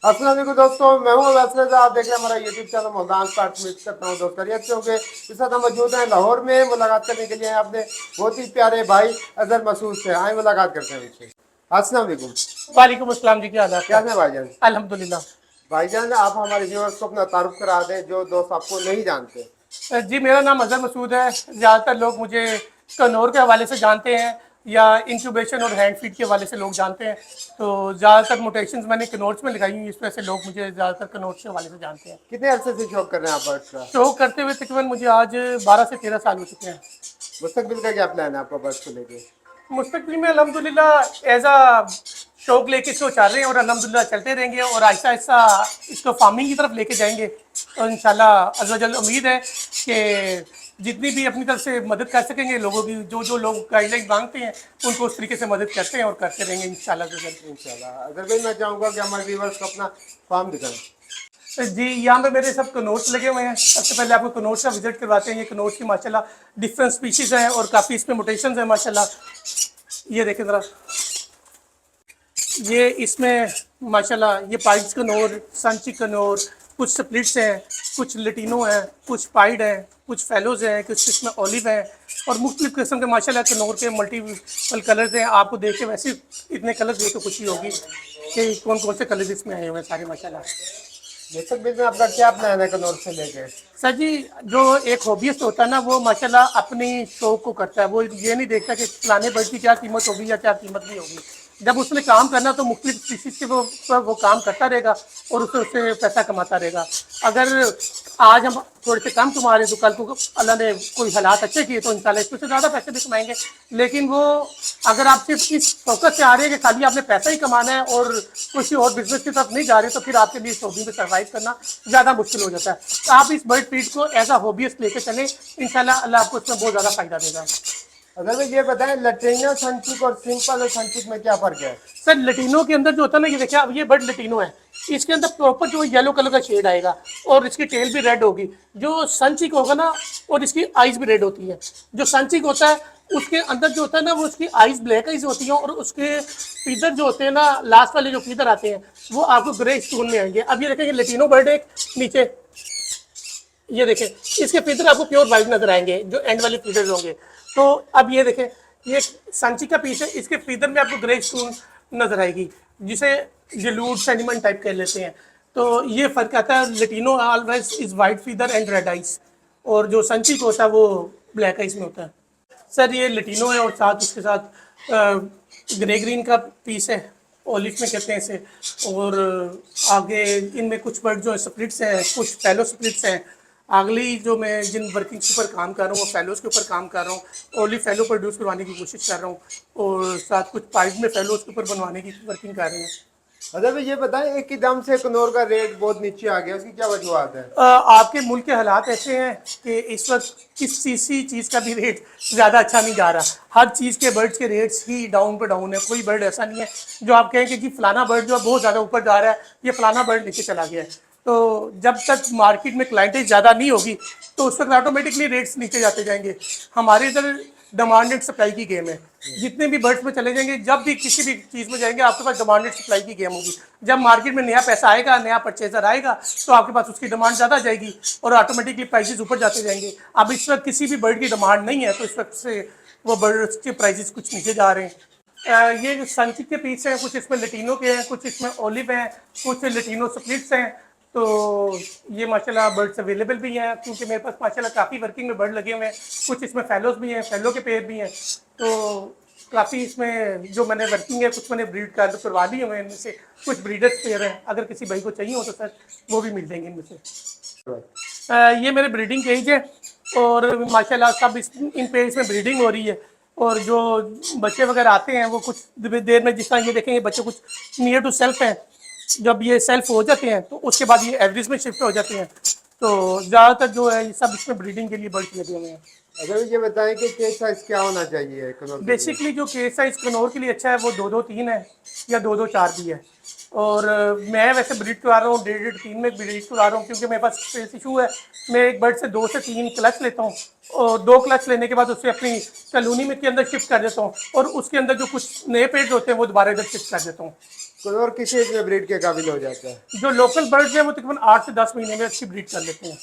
अस्सलाम वालेकुम दोस्तों, मैं हूं वैसे आप देख रहे हैं हमारा यूट्यूब चैनल मुल्तान स्टार्ट में करता हूं दोस्त खैरियत से होंगे। इस वक्त हम मौजूद हैं लाहौर में मुलाकात करने के लिए आपने बहुत ही प्यारे भाई अजहर मसूद से आए मुलाकात करते हैं उनसे। अस्सलाम वालेकुम। वालेकुम अस्सलाम जी, क्या हाल है क्या आपका? है भाईजान? अल्हम्दुलिल्लाह। भाईजान आप हमारे व्यूअर्स को अपना तारुफ करा दें जो दोस्त आपको नहीं जानते। जी, मेरा नाम अजहर मसूद है। ज़्यादातर लोग मुझे कनौर के हवाले से जानते हैं या इंक्यूबेशन और हैंड फीड के हवाले से लोग जानते हैं। तो ज़्यादातर मोटेशंस मैंने कनौर में लगाई हुई, इस वजह से लोग मुझे ज़्यादातर कनौर के हवाले से जानते हैं। कितने अरसे से शौक कर रहे हैं आप बर्ड्स का? शो करते हुए तकरीबन मुझे आज 12 से 13 साल हो चुके हैं। मुस्तकबिल का क्या प्लान है आपका बर्ड्स को लेके? मुस्तकबिल में अल्हम्दुलिल्लाह एज आ शौक लेके इसको चल रहे हैं और अल्हम्दुलिल्लाह चलते रहेंगे और आहिस्ता आहिस्ता इसको फार्मिंग की तरफ लेके जाएंगे। और इंशाल्लाह अज़्ज़ा वजल उम्मीद है कि जितनी भी अपनी तरफ से मदद कर सकेंगे, लोगों की जो लोग गाइडलाइन मांगते हैं उनको उस तरीके से मदद करते हैं और करते रहेंगे इंशाल्लाह। इंशाल्लाह। अगर भाई मैं चाहूँगा कि हमारे व्यूअर्स को अपना फार्म दिखाएं। जी, यहाँ पे मेरे सब कनौज लगे हुए हैं। सबसे पहले आपको कनौज का विजिट करवाते हैं। ये कनौज की माशाल्लाह डिफरेंट स्पीशीज हैं और काफ़ी इसमें मोटेशंस हैं माशाल्लाह। ये देखें ज़रा, ये इसमें माशाल्लाह ये पाइड्स कनौर, संची कनौर, कुछ स्प्लिट्स हैं, कुछ लटीनो हैं, कुछ पाइड हैं, कुछ फेलोज़ हैं, कुछ इसमें ऑलिव हैं और मुख्तलिफ किस्म के माशाल्लाह कनौर के मल्टीपल कलर्स हैं। आपको देख के वैसे इतने कलर्स देख के खुशी होगी कि कौन कौन से कलर्स इसमें आए हुए हैं सारे माशाल्लाह। मुस्तकबिल में आपका क्या प्लान है कनौर से लेके? सर जी, जो एक हॉबीस्ट होता है ना, वो माशाल्लाह अपनी शौक को करता है। वो ये नहीं देखता कि फलाने बर्ड की क्या कीमत होगी या क्या कीमत नहीं होगी। जब उसने काम करना तो मुख्तलिफ स्पीशीज़ के वो काम करता रहेगा और उससे पैसा कमाता रहेगा। अगर आज हम थोड़े से कम कमा रहे हैं तो कल को अल्लाह ने कोई हालात अच्छे किए तो इंशाल्लाह इसमें से ज़्यादा पैसे भी कमाएंगे। लेकिन वो अगर आप सिर्फ इस फोकस से आ रहे हैं कि खाली आपने पैसा ही कमाना है और किसी और बिजनेस की तरफ नहीं जा रहे, तो फिर आपके लिए इस हॉबी में सर्वाइव करना ज़्यादा मुश्किल हो जाता है। तो आप इस बर्ड फीड को एज अ हॉबीस्ट लेके चलें, इंशाल्लाह अल्लाह आपको इसमें बहुत ज़्यादा फ़ायदा देगा। अगर भाई ये बताएं लटीनो संचिक और सिंपल और संचिक में क्या फ़र्क है? सर, लटीनो के अंदर जो होता है ना, ये देखिए अब ये बर्ड लटीनो है, इसके अंदर प्रॉपर जो येलो कलर का शेड आएगा और इसकी टेल भी रेड होगी। जो सनचिक होगा ना, और इसकी आइज भी रेड होती है। जो सनचिक होता है उसके अंदर जो होता है ना, वो उसकी आइज ब्लैक आइज होती हैं और उसके फीदर जो होते हैं ना, लास्ट वाले जो फीदर आते हैं वो आपको ग्रे स्टोन में आएंगे। अब ये देखेंगे लटीनो बर्ड एक नीचे, ये देखें इसके फीदर आपको प्योर वाइट नजर आएंगे जो एंड वाले फीदर होंगे। तो अब ये देखें, ये सांची का पीस है, इसके फीदर में आपको ग्रे स्टोन नजर आएगी जिसे जलूड सेडिमेंट टाइप कह लेते हैं। तो ये फर्क आता है। Latino always is white feather and red eyes और जो संची होता है वो ब्लैक आइज में होता है। सर, ये लटीनो है और साथ उसके साथ ग्रे ग्रीन का पीस है, ओलिव में कहते हैं इसे। और आगे इनमें कुछ बर्ड जो है स्प्लिट्स हैं, कुछ फेलो स्प्लिट्स हैं। अगली जो मैं जिन वर्किंग के ऊपर काम कर रहा हूँ वो फेलोज़ के ऊपर काम कर रहा हूँ। ओलिव फेलो प्रोड्यूस करवाने की कोशिश कर रहा हूँ और साथ कुछ पाइप में फेलोज़ के ऊपर बनवाने की वर्किंग कर रहे हैं। अगर भाई ये बताएं एक ही दम से कनौर का रेट बहुत नीचे आ गया, उसकी क्या वजूहत है? आपके मुल्क के हालात ऐसे हैं कि इस वक्त किसी चीज़ का भी रेट ज़्यादा अच्छा नहीं जा रहा। हर चीज़ के बर्ड्स के रेट्स ही डाउन पे डाउन है। कोई बर्ड ऐसा नहीं है जो आप कहें कि जी फलाना बर्ड जो है बहुत ज़्यादा ऊपर जा रहा है, ये फलाना बर्ड नीचे चला गया है। तो जब तक मार्केट में क्लाइंटेज ज़्यादा नहीं होगी तो उस वक्त ऑटोमेटिकली रेट्स नीचे जाते जाएंगे। हमारे इधर डिमांड एंड सप्लाई की गेम है। जितने भी बर्ड्स में चले जाएंगे, जब भी किसी भी चीज़ में जाएंगे आपके पास डिमांड एंड सप्लाई की गेम होगी। जब मार्केट में नया पैसा आएगा, नया परचेजर आएगा, तो आपके पास उसकी डिमांड ज़्यादा जाएगी और ऑटोमेटिकली प्राइसेस ऊपर जाते जाएंगे। अब इस वक्त किसी भी बर्ड की डिमांड नहीं है तो इस वक्त से वो बर्ड्स के प्राइसेस कुछ नीचे जा रहे हैं। ये जो संचिक के पीस हैं, कुछ इसमें लटीनो के हैं, कुछ इसमें ओलिव हैं, कुछ लटीनो स्प्लिट्स हैं। तो ये माशाल्लाह बर्ड्स अवेलेबल भी हैं क्योंकि मेरे पास माशाल्लाह काफ़ी वर्किंग में बर्ड लगे हुए हैं। कुछ इसमें फेलोज़ भी हैं, फेलो के पेयर भी हैं। तो काफ़ी इसमें जो मैंने वर्किंग है, कुछ मैंने ब्रीड करवा ली हुए हैं। इनमें से कुछ ब्रीडर्स पेयर हैं, अगर किसी भाई को चाहिए हो तो सर वो भी मिल जाएंगे इनमें से। ये मेरे ब्रीडिंग केज है और माशाल्लाह सब इन पेज में ब्रीडिंग हो रही है। और जो बच्चे वगैरह आते हैं वो कुछ देर में, जिस तरह ये देखेंगे बच्चे कुछ नियर टू सेल्फ हैं, जब ये सेल्फ हो जाते हैं तो उसके बाद ये एवरेज में शिफ्ट हो जाते हैं। तो ज़्यादातर जो है ये सब इसमें ब्रीडिंग के लिए बर्ड्स लगे हुए हैं। अगर ये बताएं कि केज साइज क्या होना चाहिए कनौर के लिए? बेसिकली जो केज साइज कनौर के लिए अच्छा है वो 2-2-3 है या 2-2-4 भी है। और मैं वैसे ब्रीड करवा रहा हूँ 1.5-3 में ब्रीड करवा रहा हूँ क्योंकि मेरे पास स्पेस इशू है। मैं एक बर्ड से 2 से 3 क्लच लेता हूँ और 2 क्लच लेने के बाद उससे अपनी कॉलोनी में के अंदर शिफ्ट कर देता हूँ और उसके अंदर जो कुछ नए पेड़ होते हैं वो दोबारा इधर शिफ्ट कर देता हूँ। कनौर किस एज में ब्रीड के काबिल हो जाता है? जो लोकल बर्ड्स हैं वो तकरीबन 8 से 10 महीने में अच्छी ब्रीड कर लेते हैं।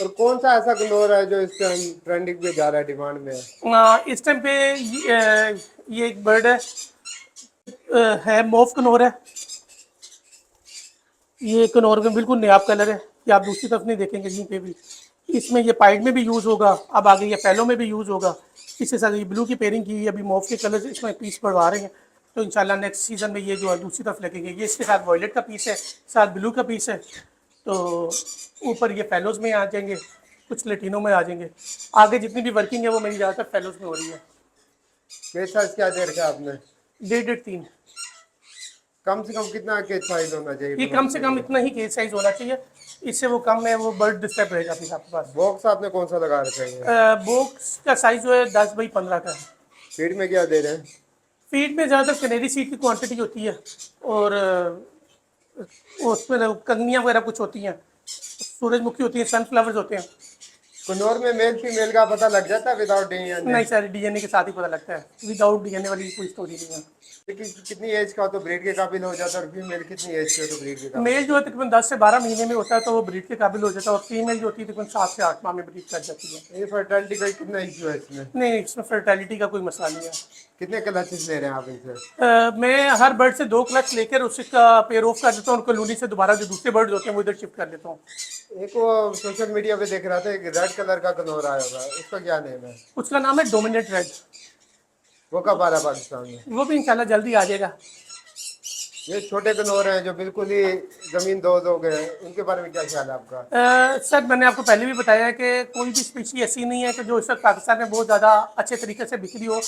और कौन सा ऐसा कनौर है जो इस टाइम ट्रेंडिंग पे जा रहा है, डिमांड में है? इस टाइम पे ये एक बर्ड है मोफ कनौर है। ये कनौर में बिल्कुल नायाब कलर है, ये आप दूसरी तरफ नहीं देखेंगे कहीं पे भी। इसमें ये पाइड में भी यूज़ होगा, अब आगे ये फैलो में भी यूज़ होगा। इसके साथ ये ब्लू की पेयरिंग की हुई, अभी मोफ के कलर इसमें पीस बढ़वा रहे हैं, तो इंशाल्लाह नेक्स्ट सीज़न में ये जो है दूसरी तरफ लगेंगे। ये इसके साथ वॉयलेट का पीस है, साथ ब्लू का पीस है, तो ऊपर ये फेलोज़ में आ जाएंगे, कुछ लेटिनों में आ जाएंगे। आगे जितनी भी वर्किंग है वो मेरी ज़्यादातर फेलोज़ में हो रही है। केज साइज क्या दे रखा है आपने? 1.5-3। कम से कम कितना केज साइज होना चाहिए? ये कम से कम इतना ही केज साइज होना चाहिए, इससे वो कम है वो बर्ड डिस्टर्ब रहेगा फिर आपके पास। बॉक्स आपने कौन सा लगा रखा है? बॉक्स का साइज जो है 10x15 का है। फीड में क्या दे रहे हैं? फीड में ज़्यादातर कनेरी सीड की क्वांटिटी होती है, और उसमें कंगनियाँ वगैरह कुछ होती हैं, सूरजमुखी होती हैं, सनफ्लावर्स होते हैं। कनौर में मेल फीमेल का पता लग जाता है विदाउट डीएनए? नहीं सर, डीएनए के साथ ही पता लगता है, विदाउट डीएनए वाली कोई स्टोरी नहीं है। कितनी एज का हो तो ब्रीड के काबिल हो जाता है, और फीमेल कितनी एज के हो तो ब्रीड के काबिल? मेल जो है तकरीबन 10 से 12 महीने में होता है तो वो ब्रीड के काबिल हो जाता है, और फीमेल जो होती है तकरीबन 7 से 8 माह में ब्रीड कर जाती है। ये फर्टिलिटी का कितना इशू है इसमें? नहीं, इसमें फर्टिलिटी का कोई मसला नहीं है। कितने क्लचेस ले रहे हैं आप इनसे? मैं हर बर्ड से 2 क्लच लेकर उसका पेयर ऑफ कर देता हूँ, उनको कॉलोनी से दोबारा जो दूसरे बर्ड होते हैं वो इधर शिफ्ट कर देता हूँ। एक वो सोशल मीडिया पे देख रहा था, एक रेड कलर का कनौर आया हुआ है, उसका क्या नेम है? उसका नाम है डोमिनेट रेड। वो कब आ रहा है पाकिस्तान में? वो भी इंशाल्लाह जल्दी आ जाएगा। ये छोटे कनौर हैं जो बिल्कुल ही जमीन दो हो गए, उनके बारे में क्या ख्याल है आपका? सर मैंने आपको पहले भी बताया कि कोई भी स्पीशी ऐसी नहीं है कि जो इस वक्त पाकिस्तान में बहुत ज़्यादा अच्छे तरीके से बिक रही हो,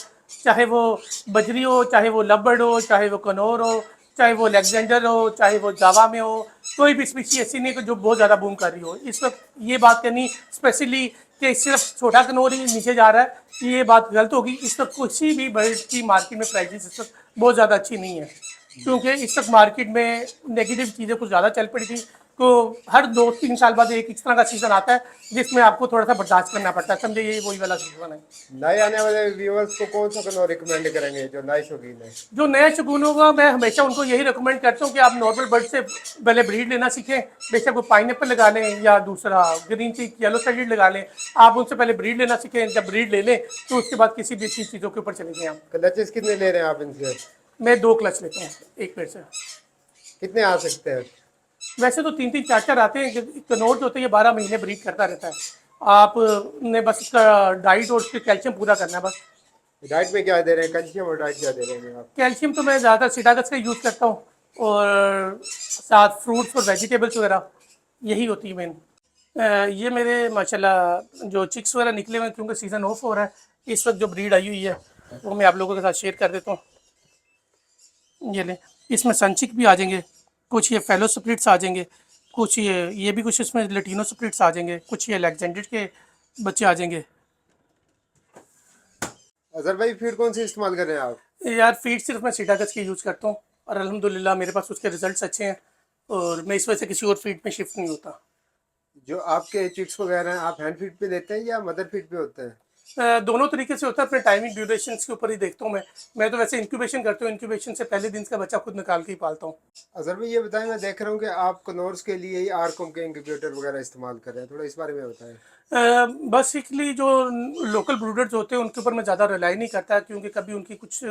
चाहे वो बजरी हो, चाहे वो लबर्ड हो, चाहे वो कनौर हो, चाहे वो अलेक्जेंडर हो, चाहे वो जावा में हो। कोई भी स्पीशी ऐसी नहीं है कि जो बहुत ज़्यादा बूम कर रही हो। इस वक्त ये बात करनी स्पेशली कि सिर्फ छोटा कनौर ही नीचे जा रहा है, ये बात गलत होगी। इस वक्त किसी भी बर्ड की मार्केट में प्राइसेस इस वक्त बहुत ज़्यादा अच्छी नहीं है, क्योंकि इस वक्त मार्केट में नेगेटिव चीज़ें कुछ ज़्यादा चल पड़ी थी। तो हर 2-3 साल बाद एक इस तरह का सीज़न आता है जिसमें आपको थोड़ा सा बर्दाश्त करना पड़ता है, समझे, ये वही वाला सीज़न है। नए आने वाले व्यूअर्स को कौन सा कनौर रिकमेंड करेंगे जो नए शौकीन है? जो नया शगुन होगा मैं हमेशा उनको यही रिकमेंड करता हूँ कि आप नॉर्मल बर्ड से पहले ब्रीड लेना सीखें। बेशक वो पाइनएप्पल लगा लें या दूसरा ग्रीन चीक येलो साइडेड लगा लें, आप उनसे पहले ब्रीड लेना सीखें। जब ब्रीड ले लें तो उसके बाद किसी भी अच्छी चीज़ों के ऊपर चले जाएं आप। क्लचेस कितने ले रहे हैं आप इनसे? मैं 2 क्लच लेता हूँ एक पेड़ से। कितने आ सकते हैं? वैसे तो 3-3 4-4 आते हैं। कनौर जो होता है ये 12 महीने ब्रीड करता रहता है। आपने बस उसका डाइट और उसके कैल्शियम पूरा करना है बस। डाइट में क्या दे रहे हैं? कैल्शियम और डाइट क्या दे रहे हैं आप? कैल्शियम तो मैं ज़्यादातर सिटागस का यूज़ करता हूँ, और साथ फ्रूट्स और वेजिटेबल्स वगैरह यही होती है मेन। ये मेरे माशाल्लाह जो चिक्स वगैरह निकले हुए हैं, क्योंकि सीज़न ऑफ हो रहा है इस वक्त, जो ब्रीड आई हुई है वो मैं आप लोगों के साथ शेयर कर देता हूँ। ये लें, इसमें सनचिक भी आ जाएंगे, कुछ ये फेलो स्प्लिट्स आ जाएंगे, कुछ ये भी कुछ इसमें लेटिनो स्प्लिट्स आ जाएंगे, कुछ ये अलेक्जेंडर के बच्चे आ जाएंगे। अजहर भाई फीड कौन सी इस्तेमाल कर रहे हैं आप? यार फीड सिर्फ मैं सिटागस की यूज़ करता हूँ, और अल्हम्दुलिल्लाह मेरे पास उसके रिजल्ट्स अच्छे हैं, और मैं इस वजह से किसी और फीड में शिफ्ट नहीं होता। जो आपके चिक्स वगैरह हैं, आप हैंड फीड पे देते हैं या मदर फीड पे होते हैं? दोनों तरीके से होता है, अपने टाइमिंग ड्यूरेशन के ऊपर ही देखता हूँ मैं तो वैसे इंक्यूबेशन करता हूँ, इंक्यूबेशन से पहले दिन का बच्चा खुद निकाल के ही पालता हूँ। अजहर भाई ये बताएं, मैं देख रहा हूँ कि आप कनौर्स के लिए ही आरकॉम के इंक्यूबेटर वगैरह इस्तेमाल कर रहे हैं, थोड़ा इस बारे में बताएं। बेसिकली जो लोकल ब्रूडर्स होते हैं उनके ऊपर मैं ज़्यादा रिलाई नहीं करता, क्योंकि कभी उनकी कुछ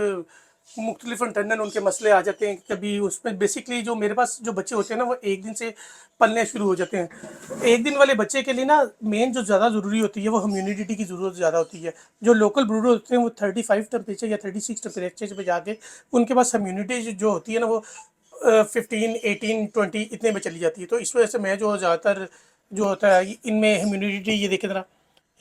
मुख्तलिफ इंटरनल उनके मसले आ जाते हैं। कभी उसमें बेसिकली जो मेरे पास जो बच्चे होते हैं ना वो एक दिन से पलने शुरू हो जाते हैं। एक दिन वाले बच्चे के लिए ना मेन जो ज़्यादा ज़रूरी होती है वो ह्यूमिडिटी की ज़रूरत ज़्यादा होती है। जो लोकल ब्रूडर होते हैं वो 35 टेम्परेचर या 36 टेम्परेचर पे जाके उनके पास ह्यूमिडिटी जो होती है ना वो 15, 18, 20 इतने में चली जाती है। तो इस वजह से मैं जो ज़्यादातर जो होता है इनमें ह्यूमिडिटी, ये देखें ज़रा,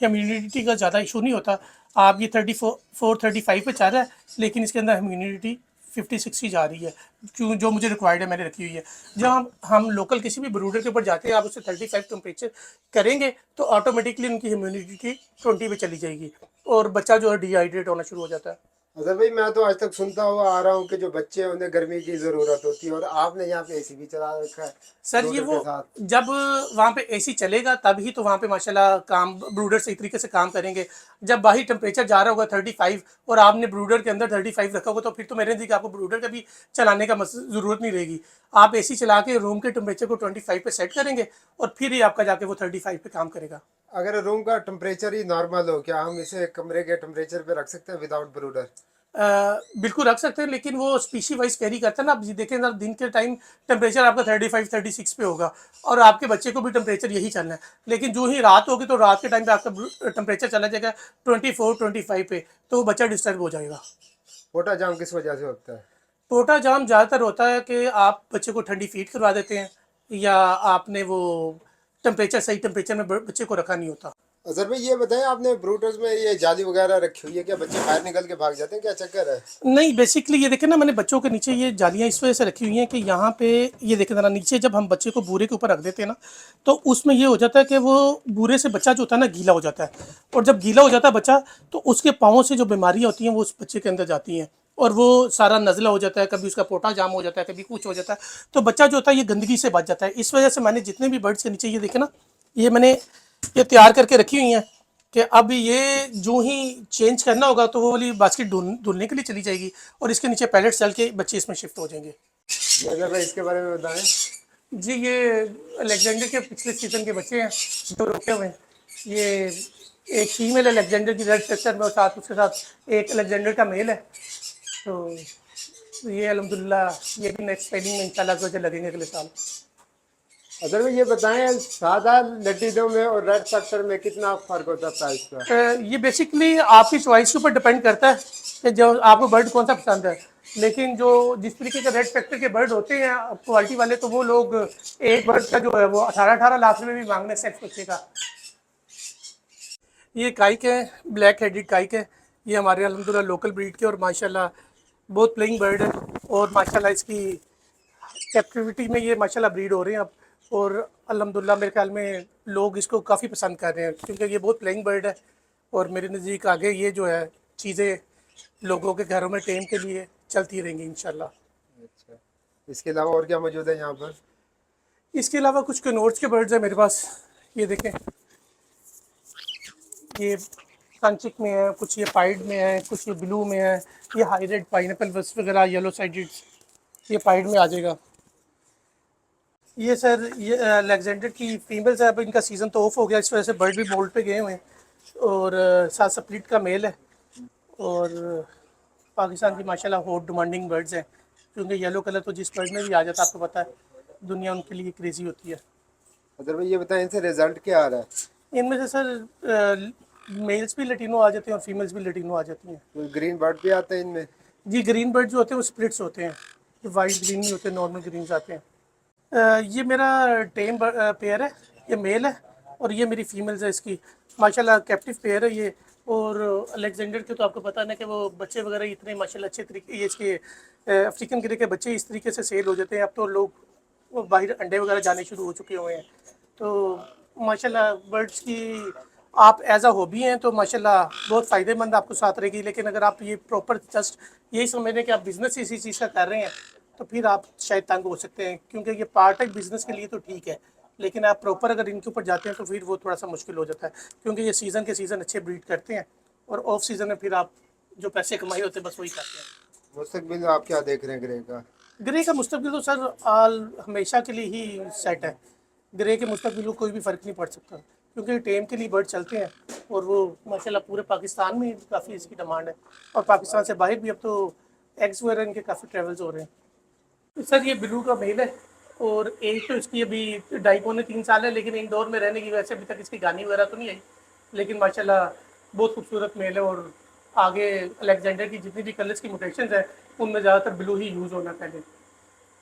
ह्यूमिडिटी का ज़्यादा इशू नहीं होता। आप ये 34-35 पे चल रहा है, लेकिन इसके अंदर ह्यूमिडिटी 50-60 जा रही है, क्यों जो मुझे रिक्वायर्ड है मैंने रखी हुई है। जब हम लोकल किसी भी ब्रूडर के ऊपर जाते हैं, आप उससे 35 टेम्परेचर करेंगे तो ऑटोमेटिकली उनकी ह्यूमिडिटी 20 पे चली जाएगी, और बच्चा जो है डिहाइड्रेट होना शुरू हो जाता है। अजहर भाई, मैं तो आज तक सुनता हुआ आ रहा हूँ कि जो बच्चे हैं उन्हें गर्मी की जरूरत होती है, और आपने यहाँ पे एसी भी चला रखा है सर ये ब्रूडर वो के साथ। जब वहाँ पे एसी चलेगा तभी तो वहाँ पे माशाल्लाह काम ब्रूडर सही तरीके से काम करेंगे। जब बाहर टेम्परेचर जा रहा होगा 35 और आपने ब्रूडर के अंदर 35 रखा होगा तो फिर तो मेरे नज़दीक आपको ब्रूडर का भी चलाने का ज़रूरत नहीं रहेगी। आप एसी चला के रूम के टेम्परेचर को 25 पे सेट करेंगे और फिर ही आपका जाके वो 35 पे काम करेगा। अगर रूम का टेम्परेचर ही नॉर्मल हो, क्या हम इसे कमरे के टेम्परेचर पे रख सकते हैं विदाउट ब्रूडर? बिल्कुल रख सकते हैं, लेकिन वो स्पीशी वाइज कैरी करता है ना। आप जी देखें ना, दिन के टाइम टेम्परेचर आपका 35-36 पे होगा और आपके बच्चे को भी टेम्परेचर यही चलना है। लेकिन जो ही रात होगी तो रात के टाइम पे आपका टेम्परेचर चला जाएगा 24-25 पे, तो वो बच्चा डिस्टर्ब हो जाएगा। पोटा जाम किस वजह से होता है? टोटा जाम ज़्यादातर होता है कि आप बच्चे को ठंडी फीड करवा देते हैं या आपने वो टेम्परेचर सही टेम्परेचर में बच्चे को रखा नहीं होता। अजहर भाई, ये बताएं, आपने ब्रूडर्स में ये जाली वगैरह रखी हुई है, क्या बच्चे बाहर निकल के भाग जाते हैं, क्या चक्कर है? नहीं, बेसिकली ये देखें ना, मैंने बच्चों के नीचे ये जालियाँ इस वजह से रखी हुई हैं कि यहाँ पे ये देखें ज़रा नीचे, जब हम बच्चे को बूरे के ऊपर रख देते हैं ना, तो उसमें ये हो जाता है कि वो बूरे से बच्चा जो होता है ना गीला हो जाता है, और जब गीला हो जाता है बच्चा तो उसके पाँव से जो बीमारियाँ होती हैं वो उस बच्चे के अंदर जाती हैं और वो सारा नज़ला हो जाता है, कभी उसका पोटा जाम हो जाता है, कभी कुछ हो जाता है, तो बच्चा जो होता है ये गंदगी से बच जाता है। इस वजह से मैंने जितने भी बर्ड्स के नीचे ये देखे ना, ये मैंने ये तैयार करके रखी हुई हैं कि अब ये जो ही चेंज करना होगा तो वो वाली बास्केट धुलने के लिए चली जाएगी और इसके नीचे पैलेट्स डाल के बच्चे इसमें शिफ्ट हो जाएंगे। अजहर भाई, इसके बारे में बताएं। जी ये अलेक्जेंडर के पिछले सीज़न के बच्चे हैं जो रोके हुए हैं। ये एक फीमेल अलेक्जेंडर की रेड सेक्टर में और साथ उसके साथ एक अलेक्जेंडर का मेल है। तो ये अल्हम्दुलिल्लाह ये भी नेक्स्ट ट्रेनिंग में इंशाल्लाह जो लगेंगे अगले साल। अजहर भाई, ये बताएं, सादा लटीनों में और रेड सेक्टर में कितना फर्क होता है प्राइस का? ये बेसिकली आपकी चॉइस के ऊपर डिपेंड करता है कि जो आपको बर्ड कौन सा पसंद है। लेकिन जो जिस तरीके के रेड स्पेक्टर के बर्ड होते हैं क्वालिटी वाले, तो वो लोग एक बर्ड का जो है वो 18-18 लाख रुपये भी मांगने सेट बच्चे का। ये काइक है, ब्लैक हेडेड काइक है। ये हमारे अल्हम्दुलिल्लाह लोकल ब्रीड के और माशाल्लाह बहुत प्लेइंग बर्ड है और माशाल्लाह इसकी कैप्टिविटी में ये माशाल्लाह ब्रीड हो रहे हैं अब। और अल्हम्दुलिल्लाह मेरे ख्याल में लोग इसको काफ़ी पसंद कर रहे हैं क्योंकि ये बहुत प्लेइंग बर्ड है और मेरे नज़दीक आगे ये जो है चीज़ें लोगों के घरों में टेम के लिए चलती रहेंगी इंशाल्लाह। अच्छा, इसके अलावा और क्या मौजूद है यहाँ पर? इसके अलावा कुछ कनोर्स के बर्ड्स हैं मेरे पास। ये देखें, ये कंचिक में है, कुछ ये पाइड में है, कुछ ये ब्लू में है। ये हाई रेड पाइनएप्पल वगैरह येलो साइडेड ये पाइड में आ जाएगा। ये सर ये अलेक्जेंडर की फीमेल्स है। अब इनका सीज़न तो ऑफ हो गया, इस वजह से बर्ड भी मोल्ड पे गए हुए हैं और साथ स्प्लिट का मेल है। और पाकिस्तान की माशाल्लाह हॉट डिमांडिंग बर्ड्स हैं क्योंकि येलो कलर तो जिस बर्ड में भी आ जाता है आपको पता है दुनिया उनके लिए क्रेजी होती है। अजहर भाई, ये बताएं, इनसे रिजल्ट क्या आ रहा है? इनमें से सर मेल्स भी लटीनो आ जाते हैं और फीमेल्स भी लटीनो आ जाती हैं। कोई ग्रीन बर्ड भी आते हैं इनमें? जी ग्रीन बर्ड जो होते हैं वो स्प्लिट्स होते हैं, वाइट ग्रीन नहीं होते, नॉर्मल ग्रीन्स आते हैं। ये मेरा टेम पेयर है, ये मेल है और ये मेरी फीमेल्स है इसकी। माशाल्लाह कैप्टिव पेयर है ये। और अलेक्जेंडर के तो आपको पता है ना कि वो बच्चे वगैरह इतने माशाल्लाह अच्छे तरीके, ये इसके अफ्रीकन ग्रे के बच्चे इस तरीके से सेल हो जाते हैं। अब तो लोग वो बाहर अंडे वगैरह जाने शुरू हो चुके हुए हैं। तो माशाल्लाह बर्ड्स की आप एज अ हॉबी हैं तो माशाल्लाह बहुत फ़ायदेमंद आपको साथ रहेगी। लेकिन अगर आप ये प्रॉपर जस्ट यही समझ लें कि आप बिज़नेस इसी चीज़ का कर रहे हैं तो फिर आप शायद तंग हो सकते हैं क्योंकि ये पार्ट टाइम बिज़नेस के लिए तो ठीक है, लेकिन आप प्रॉपर अगर इनके ऊपर जाते हैं तो फिर वो थोड़ा सा मुश्किल हो जाता है क्योंकि ये सीज़न के सीज़न अच्छे ब्रीड करते हैं और ऑफ सीज़न में फिर आप जो पैसे कमाए होते हैं बस वही करते हैं। मुस्तकबिल आप क्या देख रहे हैं ग्रे का? ग्रे का मुस्तकबिल तो सर आल हमेशा के लिए ही सेट है। ग्रे के मुस्तकबिल को कोई भी फ़र्क नहीं पड़ सकता क्योंकि टेम के लिए बर्ड चलते हैं और वो माशाल्लाह पूरे पाकिस्तान में काफ़ी इसकी डिमांड है और पाकिस्तान से बाहर भी अब तो एग्स वगैरह इनके काफ़ी ट्रेवल्स हो रहे हैं। सर ये ब्लू का मेल है और एज तो इसकी अभी 2.5-3 साल है, लेकिन इंडोर में रहने की वजह से अभी तक इसकी गानी वगैरह तो नहीं आई, लेकिन माशाल्लाह बहुत खूबसूरत मेल है। और आगे अलेक्जेंडर की जितनी भी कलर्स की म्यूटेशंस है उनमें ज़्यादातर ब्लू ही यूज़ होना पहले।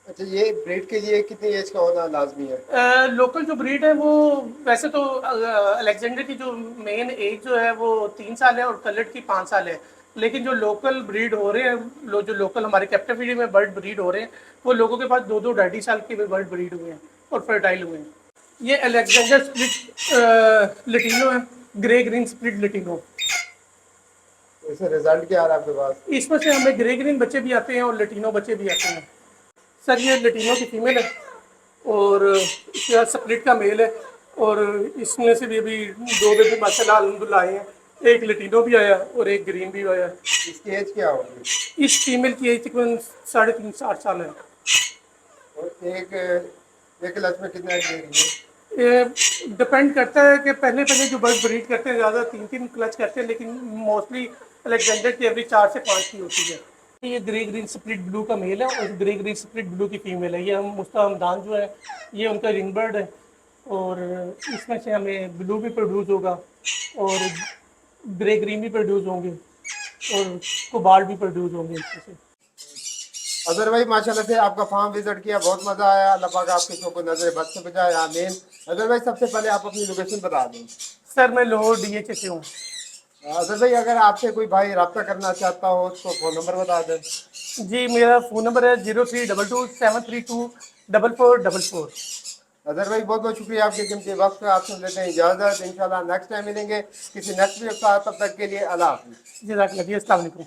अच्छा, ये ब्रीड के लिए कितनी एज का होना लाजमी है? लोकल जो ब्रीड है वो वैसे तो अलेक्जेंडर की जो मेन एज जो है वो 3 साल है और कलर्ड की 5 साल है। लेकिन जो लोकल ब्रीड हो रहे हैं जो लोकल हमारे कैप्टिविटी में बर्ड ब्रीड हो रहे हैं वो लोगों के पास 2-2 2.5 साल के भी बर्ड ब्रीड हुए हैं और फर्टाइल हुए हैं। ये अलेक्जेंडर स्प्लिट लिटिनो है, ग्रे ग्रीन स्प्लिट लिटिनो। इससे रिजल्ट क्या आ रहा है आपके पास? इसमें से हमें ग्रे ग्रीन बच्चे भी आते हैं और लटीनो बच्चे भी आते हैं। सर ये लटीनो की फीमेल है और इसका स्प्लिट का मेल है, और इसमें से भी अभी 2 बेबी माशाल्लाह अल्हम्दुलिल्लाह आए हैं। एक लटीनो भी आया और एक ग्रीन भी आया। इसकी एज क्या होगी? इस फीमेल की एज तकरीबन 3.5 से 8 साल है। और एक क्लच में कितना एग देगी ये? ये डिपेंड करता है कि पहले पहले जो बर्ड ब्रीड करते हैं ज़्यादा 3-3 क्लच करते हैं, लेकिन मोस्टली अलेक्जेंडर की एवरेज 4 से 5 की होती है। ये ग्रे ग्रीन स्प्लिट ब्लू का मेल है और ग्रे ग्रीन स्प्लिट ब्लू की फीमेल है। ये हम मुस्ता हमदान जो है ये उनका रिंग बर्ड है, और इसमें से हमें ब्लू भी प्रोड्यूस होगा और ग्रे ग्रीन भी प्रोड्यूस होंगे और कोबाल्ट भी प्रोड्यूस होंगे इसमें से। अजहर भाई माशाल्लाह से आपका फार्म विजिट किया, बहुत मजा आया। अल्लाह पाक आपके शो को नजर बद से बचाए, आमीन। अजहर भाई सबसे पहले आप अपनी लोकेशन बता दें। सर मैं लाहौर DH से हूँ। अजहर भाई अगर आपसे कोई भाई रब्ता करना चाहता हो उसको फ़ोन नंबर बता दें। जी मेरा फ़ोन नंबर है 0322 732 4444। अजहर भाई बहुत बहुत शुक्रिया आपके कीमती वक्त का। आपसे लेते हैं इजाज़त, इंशाल्लाह नेक्स्ट टाइम मिलेंगे किसी नेक्स्ट वीडियो के साथ। तब तक के लिए अल्लाह हाफिज़। जज़ाकल्लाह जी, अस्सलाम वालेकुम।